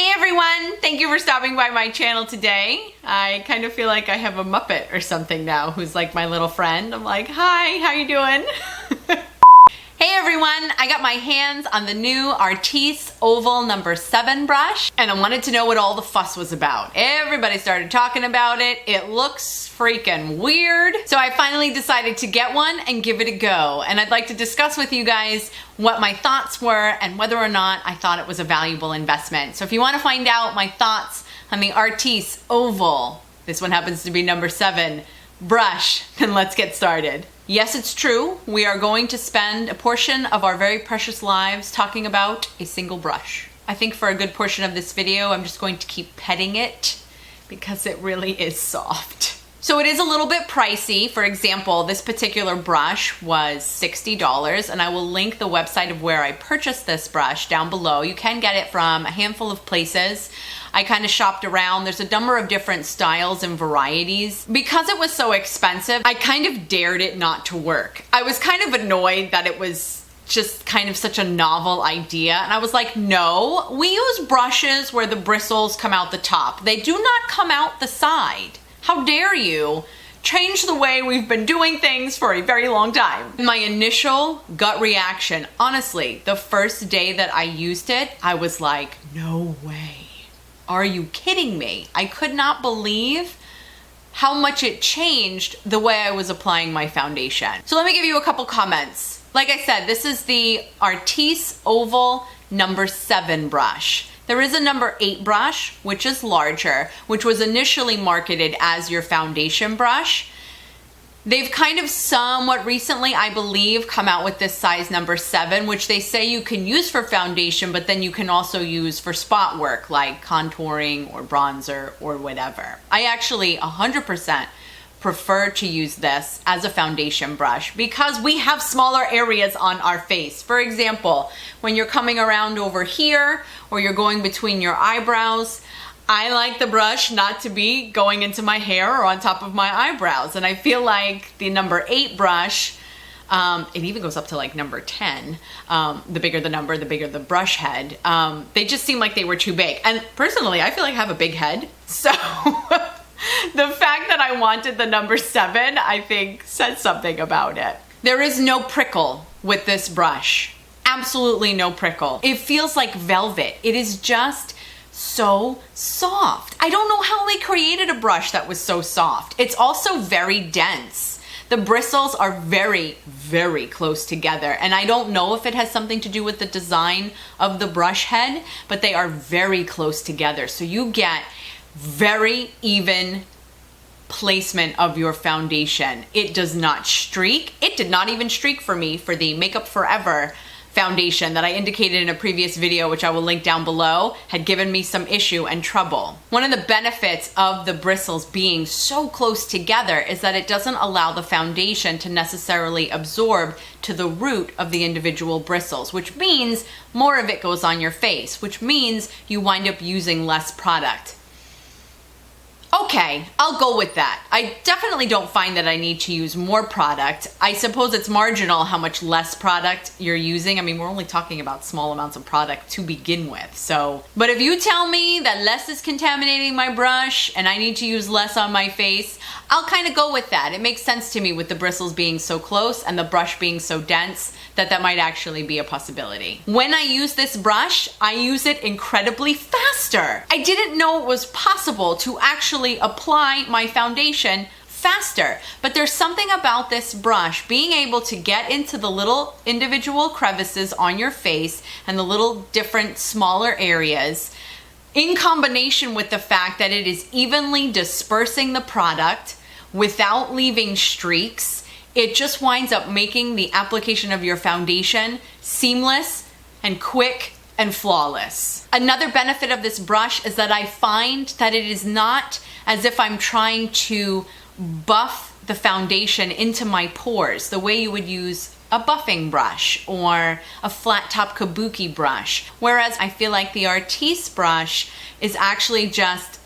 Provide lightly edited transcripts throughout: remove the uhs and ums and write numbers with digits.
Hey everyone! Thank you for stopping by my channel today. I kind of feel like I have a Muppet or something now who's like my little friend. I'm like, hi, how you doing? Hey everyone, I got my hands on the new Artis Oval number 7 brush and I wanted to know what all the fuss was about. Everybody started talking about it. It looks freaking weird. So I finally decided to get one and give it a go. And I'd like to discuss with you guys what my thoughts were and whether or not I thought it was a valuable investment. So if you want to find out my thoughts on the Artis Oval, this one happens to be number 7, brush, then let's get started. Yes, it's true. We are going to spend a portion of our very precious lives talking about a single brush. I think for a good portion of this video, I'm just going to keep petting it because it really is soft. So it is a little bit pricey. For example, this particular brush was $60 and I will link the website of where I purchased this brush down below. You can get it from a handful of places. I kind of shopped around. There's a number of different styles and varieties. Because it was so expensive, I kind of dared it not to work. I was kind of annoyed that it was just kind of such a novel idea. And I was like, no, we use brushes where the bristles come out the top. They do not come out the side. How dare you change the way we've been doing things for a very long time. My initial gut reaction, honestly, the first day that I used it, I was like, no way. Are you kidding me? I could not believe how much it changed the way I was applying my foundation. So let me give you a couple comments. Like I said, this is the Artis Oval number 7 brush. There is a number 8 brush, which is larger, which was initially marketed as your foundation brush. They've kind of somewhat recently, I believe, come out with this size number 7, which they say you can use for foundation, but then you can also use for spot work like contouring or bronzer or whatever. I actually 100% prefer to use this as a foundation brush because we have smaller areas on our face. For example, when you're coming around over here or you're going between your eyebrows, I like the brush not to be going into my hair or on top of my eyebrows. And I feel like the number 8 brush, it even goes up to like number 10. The bigger the number, the bigger the brush head. They just seem like they were too big. And personally, I feel like I have a big head. So the fact that I wanted the number 7, I think says something about it. There is no prickle with this brush. Absolutely no prickle. It feels like velvet. It is just so soft. I don't know how they created a brush that was so soft. It's also very dense. The bristles are very, very close together. And I don't know if it has something to do with the design of the brush head, but they are very close together. So you get very even placement of your foundation. It does not streak. It did not even streak for me for the Makeup Forever foundation that I indicated in a previous video, which I will link down below, had given me some issue and trouble. One of the benefits of the bristles being so close together is that it doesn't allow the foundation to necessarily absorb to the root of the individual bristles, which means more of it goes on your face, which means you wind up using less product. Okay, I'll go with that. I definitely don't find that I need to use more product. I suppose it's marginal how much less product you're using. I mean, we're only talking about small amounts of product to begin with. So, but if you tell me that less is contaminating my brush and I need to use less on my face, I'll kind of go with that. It makes sense to me with the bristles being so close and the brush being so dense that might actually be a possibility. When I use this brush, I use it incredibly faster. I didn't know it was possible to actually apply my foundation faster, but there's something about this brush being able to get into the little individual crevices on your face and the little different smaller areas in combination with the fact that it is evenly dispersing the product without leaving streaks. It just winds up making the application of your foundation seamless and quick and flawless. Another benefit of this brush is that I find that it is not as if I'm trying to buff the foundation into my pores the way you would use a buffing brush or a flat top kabuki brush. Whereas I feel like the Artis brush is actually just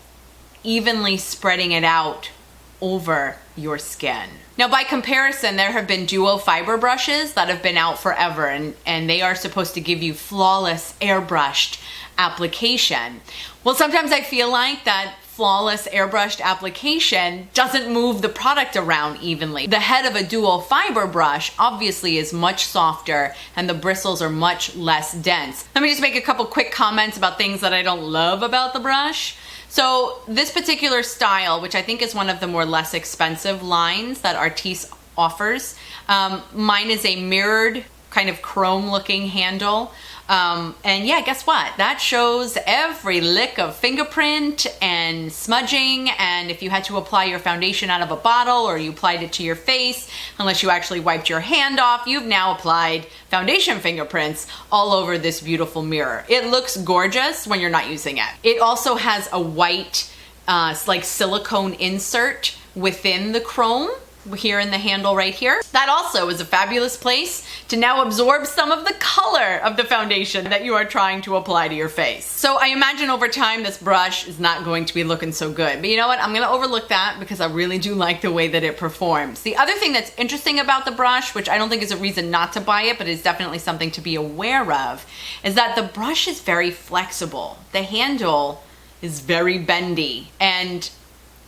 evenly spreading it out over your skin. Now, by comparison, there have been duo fiber brushes that have been out forever, and they are supposed to give you flawless, airbrushed application. Well, sometimes I feel like that flawless airbrushed application doesn't move the product around evenly. The head of a dual fiber brush obviously is much softer and the bristles are much less dense. Let me just make a couple quick comments about things that I don't love about the brush. So this particular style, which I think is one of the more less expensive lines that Artis offers, mine is a mirrored kind of chrome looking handle. And yeah, guess what? That shows every lick of fingerprint and smudging, and if you had to apply your foundation out of a bottle or you applied it to your face, unless you actually wiped your hand off, you've now applied foundation fingerprints all over this beautiful mirror. It looks gorgeous when you're not using it. It also has a white like silicone insert within the chrome here in the handle right here. That also is a fabulous place to now absorb some of the color of the foundation that you are trying to apply to your face. So I imagine over time this brush is not going to be looking so good. But you know what? I'm gonna overlook that because I really do like the way that it performs. The other thing that's interesting about the brush, which I don't think is a reason not to buy it, but is definitely something to be aware of, is that the brush is very flexible. The handle is very bendy, and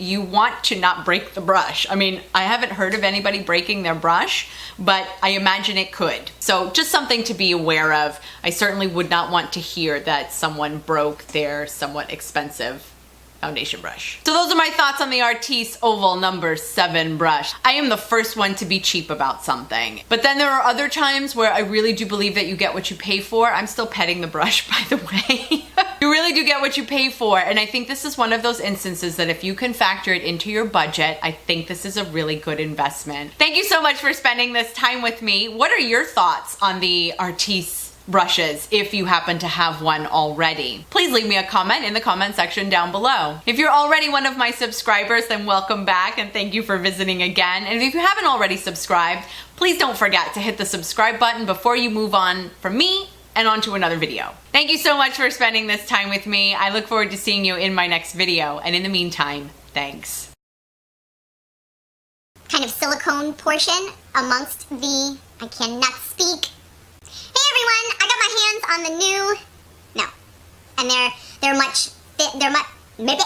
you want to not break the brush. I mean, I haven't heard of anybody breaking their brush, but I imagine it could. So just something to be aware of. I certainly would not want to hear that someone broke their somewhat expensive foundation brush. So those are my thoughts on the Artis Oval number 7 brush. I am the first one to be cheap about something, but then there are other times where I really do believe that you get what you pay for. I'm still petting the brush, by the way. You really do get what you pay for, and I think this is one of those instances that if you can factor it into your budget, I think this is a really good investment. Thank you so much for spending this time with me. What are your thoughts on the Artis brushes if you happen to have one already? Please leave me a comment in the comment section down below. If you're already one of my subscribers, then welcome back and thank you for visiting again. And if you haven't already subscribed, please don't forget to hit the subscribe button before you move on from me and on to another video. Thank you so much for spending this time with me. I look forward to seeing you in my next video, and in the meantime, thanks. Kind of silicone portion amongst the, I cannot speak. Hey everyone, I got my hands on the new, no, and they're much, maybe